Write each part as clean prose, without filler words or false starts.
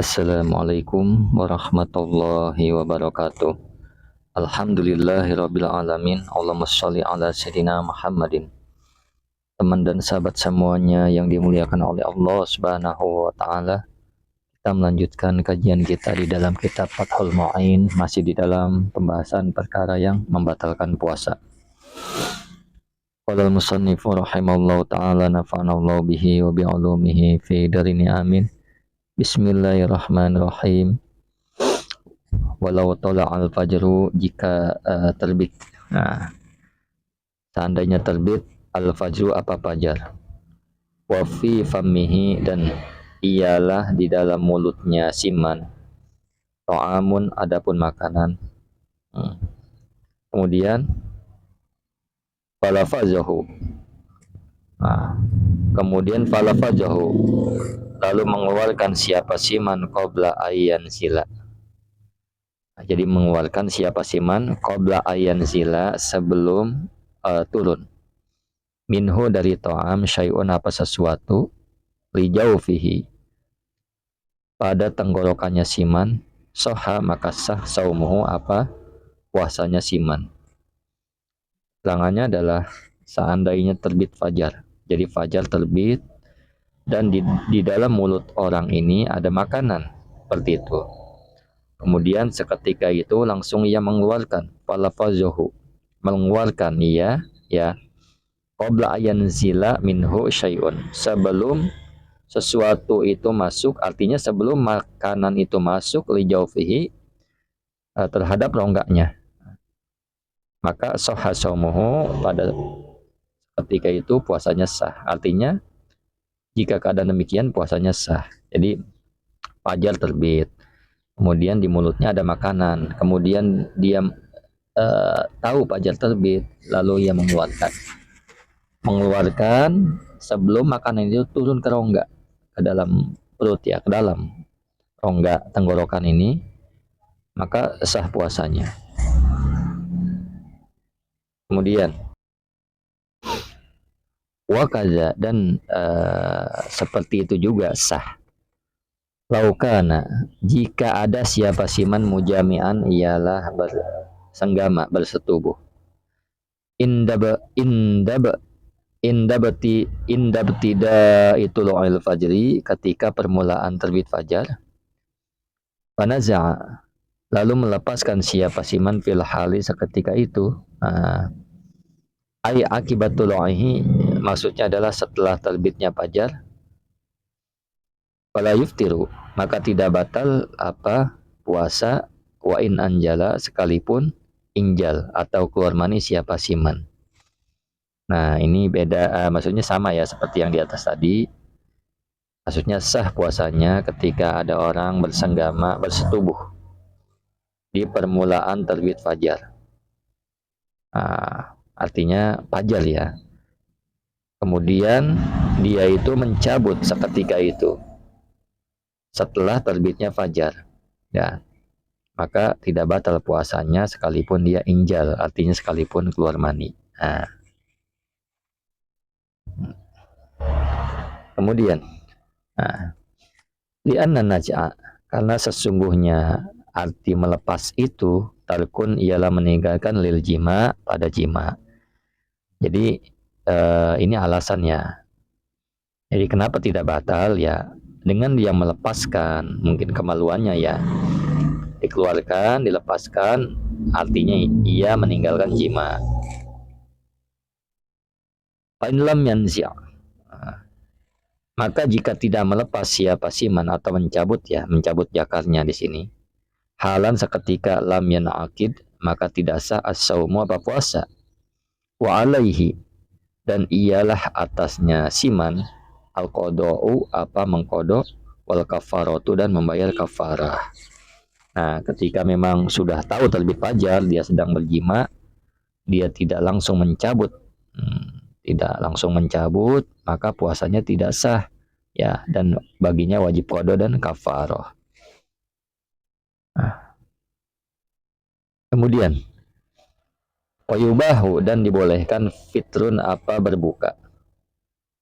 Assalamualaikum warahmatullahi wabarakatuh. Alhamdulillahirabbil alamin. Allahumma shalli ala sayyidina Muhammadin. Teman dan sahabat semuanya yang dimuliakan oleh Allah Subhanahu wa taala. Kita melanjutkan kajian kita di dalam kitab Fathul Mu'in, masih di dalam pembahasan perkara yang membatalkan puasa. Qala al-musannifu rahimallahu taala nafa'anallahu bihi wa bi'ulumihi fi darini amin. Bismillahirrahmanirrahim. Walau al fajru jika terbit. Nah, seandainya terbit al-fajru apa fajar. Wa fi fammihi dan ialah di dalam mulutnya siman. Ta'amun adapun makanan. Kemudian falafazahu. Nah, kemudian falafazahu lalu mengeluarkan siapa siman qabla ayyan sila. Jadi mengeluarkan siapa siman qabla ayyan sila sebelum turun. Minhu dari ta'am syai'un apa sesuatu lijau fihi pada tenggorokannya siman soha maka sah saumuhu apa puasanya siman. Terangannya adalah seandainya terbit fajar. Jadi fajar terbit dan di dalam mulut orang ini ada makanan seperti itu. Kemudian seketika itu langsung ia mengeluarkan falafazuhu mengeluarkan ia ya qabla ayanzila minhu syai'un sebelum sesuatu itu masuk, artinya sebelum makanan itu masuk li jaufihi terhadap ronggaknya, maka sahha shaumuhu pada ketika itu puasanya sah. Artinya jika keadaan demikian puasanya sah. Jadi fajar terbit, kemudian di mulutnya ada makanan, kemudian dia tahu fajar terbit, lalu ia mengeluarkan sebelum makanan itu turun ke rongga, ke dalam perut ya, ke dalam rongga tenggorokan ini, maka sah puasanya. Kemudian wakaza dan seperti itu juga sah. Laukana jika ada siapa siman mujamian ialah bersenggama bersetubuh. Indabtida itu lo'il fajri ketika permulaan terbit fajar. Panaza'a lalu melepaskan siapa siman fil hali seketika itu. Ay akibatul lo'ihi maksudnya adalah setelah terbitnya fajar. Fala yuftiru maka tidak batal apa puasa wa in anjala sekalipun injal atau keluar mani siapa siman. Nah ini beda, maksudnya sama ya seperti yang di atas tadi. Maksudnya sah puasanya ketika ada orang bersenggama bersetubuh di permulaan terbit fajar. Artinya fajar ya. Kemudian dia itu mencabut seketika itu setelah terbitnya fajar. Ya, maka tidak batal puasanya sekalipun dia injal, artinya sekalipun keluar mani. Nah. Kemudian, li'anna naj'a karena sesungguhnya arti melepas itu tarkun ialah meninggalkan lil jima pada jima. Jadi ini alasannya. Jadi kenapa tidak batal ya? Dengan dia melepaskan mungkin kemaluannya ya, dikeluarkan, dilepaskan, artinya ia meninggalkan jima. Fa'inlam yanzi' maka jika tidak melepas siapa siman atau mencabut ya, mencabut jakarnya di sini. Halan seketika lam yanaqid maka tidak sah as-saumu apa puasa. Wa alaihi dan ialah atasnya siman al-qada'u apa mengkodok wal kafaratu dan membayar kafarah. Nah, ketika memang sudah tahu terbit fajar dia sedang berjima, dia tidak langsung mencabut, maka puasanya tidak sah ya, dan baginya wajib qada dan kafarah. Nah, kemudian wayubahu dan dibolehkan fitrun apa berbuka.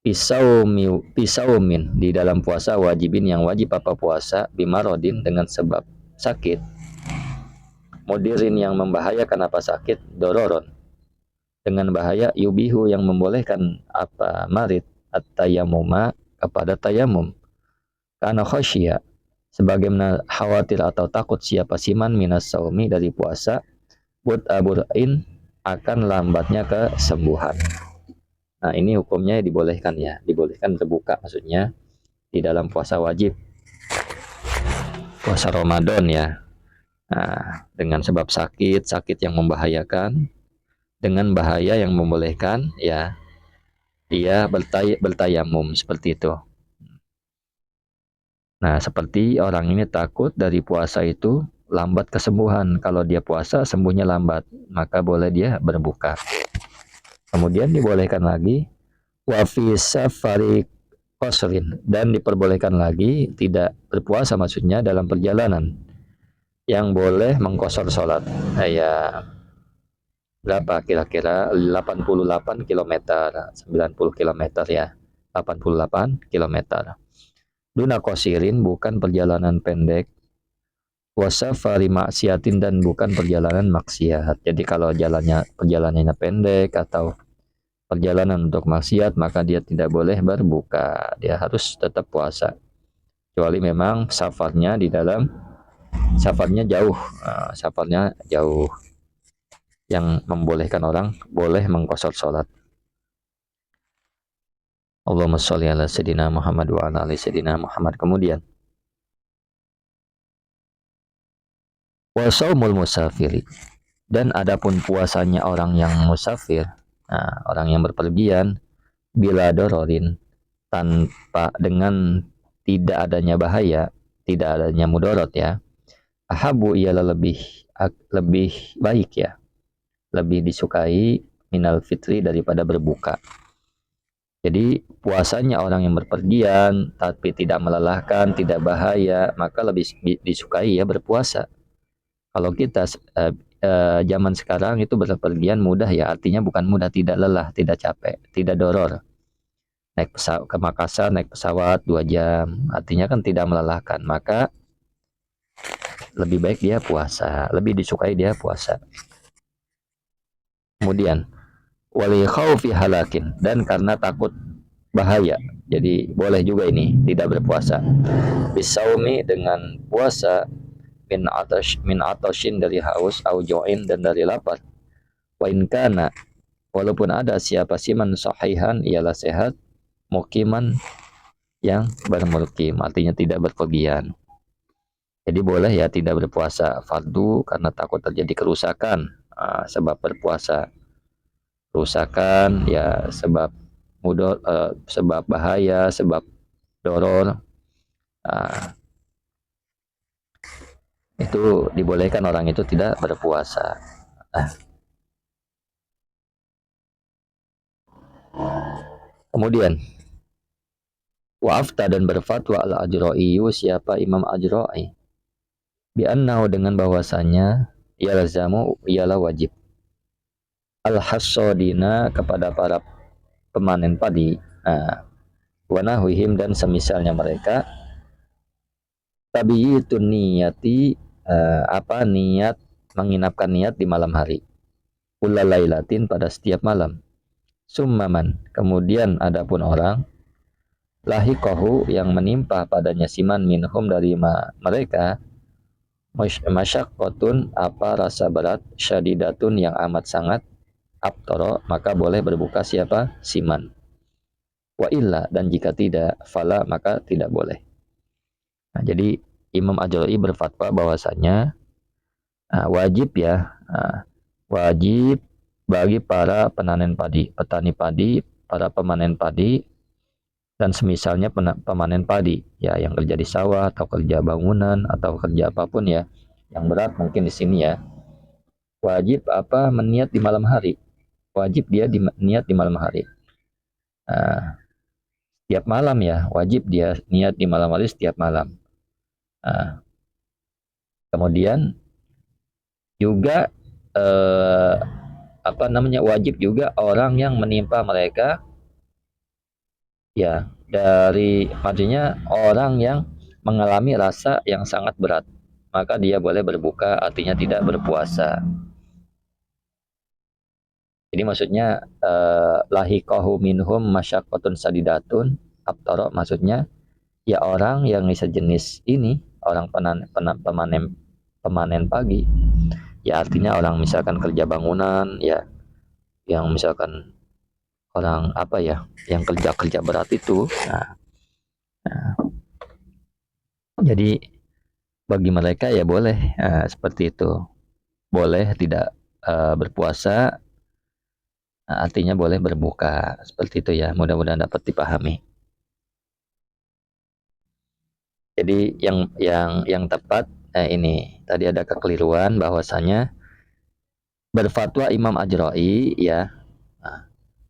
pisaumin di dalam puasa wajibin yang wajib apa puasa bimarodin dengan sebab sakit mudirin yang membahayakan apa sakit dororon dengan bahaya yubihu yang membolehkan apa marid at-tayammuma kepada tayamum karena khasyia sebagaimana khawatir atau takut siapa siman minas saumi dari puasa but abur'in akan lambatnya kesembuhan. Nah, ini hukumnya dibolehkan ya, dibolehkan berbuka maksudnya di dalam puasa wajib, puasa Ramadan ya. Nah, dengan sebab sakit, sakit yang membahayakan, dengan bahaya yang membolehkan ya, dia bertayamum seperti itu. Nah, seperti orang ini takut dari puasa itu lambat kesembuhan. Kalau dia puasa sembuhnya lambat, maka boleh dia berbuka. Kemudian dibolehkan lagi wa fi safari qasrin dan diperbolehkan lagi tidak berpuasa maksudnya dalam perjalanan yang boleh mengkosor sholat. Ya berapa kira-kira 88 km, 90 km ya. 88 km. Duna kosirin bukan perjalanan pendek wasafari maksiatin dan bukan perjalanan maksiat. Jadi kalau perjalanannya pendek atau perjalanan untuk maksiat maka dia tidak boleh berbuka. Dia harus tetap puasa. Kecuali memang safarnya jauh, safarnya jauh yang membolehkan orang boleh mengqashar salat. Allahumma sholli ala sayidina Muhammad wa ala ali sayidina Muhammad. Kemudian wa shaumul musafiri dan adapun puasanya orang yang musafir, orang yang berpergian bila dororin tanpa dengan tidak adanya bahaya, tidak adanya mudorot ya. Ahabu ialah lebih baik ya, lebih disukai minal fitri daripada berbuka. Jadi puasanya orang yang berpergian tapi tidak melelahkan, tidak bahaya, maka lebih disukai ya berpuasa. Kalau kita zaman sekarang itu berpergian mudah ya, artinya bukan mudah, tidak lelah, tidak capek, tidak doror. Naik pesawat ke Makassar, naik pesawat 2 jam, artinya kan tidak melelahkan, maka lebih baik dia puasa, lebih disukai dia puasa. Kemudian wali khaufi halakin dan karena takut bahaya. Jadi boleh juga ini tidak berpuasa. Bisaumi dengan puasa min atashin dari haus au join dan dari lapar. Wa in kana walaupun ada siapa siman sahihan ialah sehat mukiman yang bermukim artinya tidak berpergian. Jadi boleh ya tidak berpuasa fardu karena takut terjadi kerusakan sebab berpuasa. Kerusakan ya sebab sebab bahaya, sebab doror, itu dibolehkan orang itu tidak berpuasa. Kemudian wa'afta dan berfatwa al-Ajra'iyu siapa Imam Ajra'i bi'annahu dengan bahwasanya ialah wajib al-hassodina kepada para pemanen padi wanahwihim dan semisalnya mereka tabiyitun niyati niat menginapkan niat di malam hari ulalailatin pada setiap malam summaman kemudian adapun orang lahikohu yang menimpa padanya siman minhum dari mereka masyaqqatun apa rasa berat syadidatun yang amat sangat abtoro maka boleh berbuka siapa siman wa illa dan jika tidak fala maka tidak boleh. Nah, jadi Imam Ajra'i berfatwa bahwasanya wajib ya wajib bagi para petani padi, para pemanen padi dan semisalnya pemanen padi ya yang kerja di sawah atau kerja bangunan atau kerja apapun ya yang berat mungkin di sini ya wajib meniat di malam hari wajib dia niat di malam hari setiap malam ya wajib dia niat di malam hari setiap malam kemudian juga eh, wajib juga orang yang menimpa mereka Ya, dari artinya orang yang mengalami rasa yang sangat berat, maka dia boleh berbuka, artinya tidak berpuasa. Jadi maksudnya lahikahu minhum masyaqqatun sadidatun abtara, maksudnya ya orang yang sejenis ini, orang pemanen pemanen pagi, ya artinya orang misalkan kerja bangunan, ya yang misalkan orang apa ya, yang kerja-kerja berat itu. Nah, jadi bagi mereka ya boleh seperti itu. Boleh tidak berpuasa, artinya boleh berbuka. Seperti itu ya. Mudah-mudahan dapat dipahami. Jadi yang tepat ini tadi ada kekeliruan bahwasanya berfatwa Imam Ajra'i ya,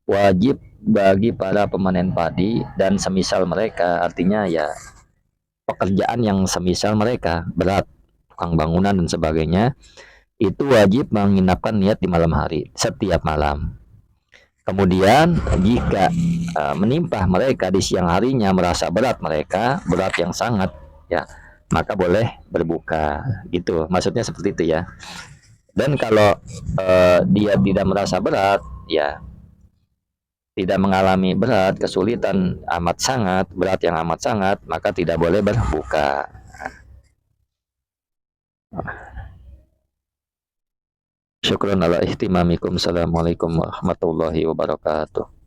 wajib bagi para pemanen padi dan semisal mereka, artinya ya pekerjaan yang semisal mereka berat, tukang bangunan dan sebagainya, itu wajib menginapkan niat di malam hari setiap malam. Kemudian jika menimpa mereka di siang harinya, merasa berat, mereka berat yang sangat, ya maka boleh berbuka, gitu maksudnya seperti itu ya. Dan kalau dia tidak merasa berat, ya tidak mengalami berat, kesulitan amat sangat, berat yang amat sangat, maka tidak boleh berbuka. Syukran ala ihtimamikum. Assalamualaikum warahmatullahi wabarakatuh.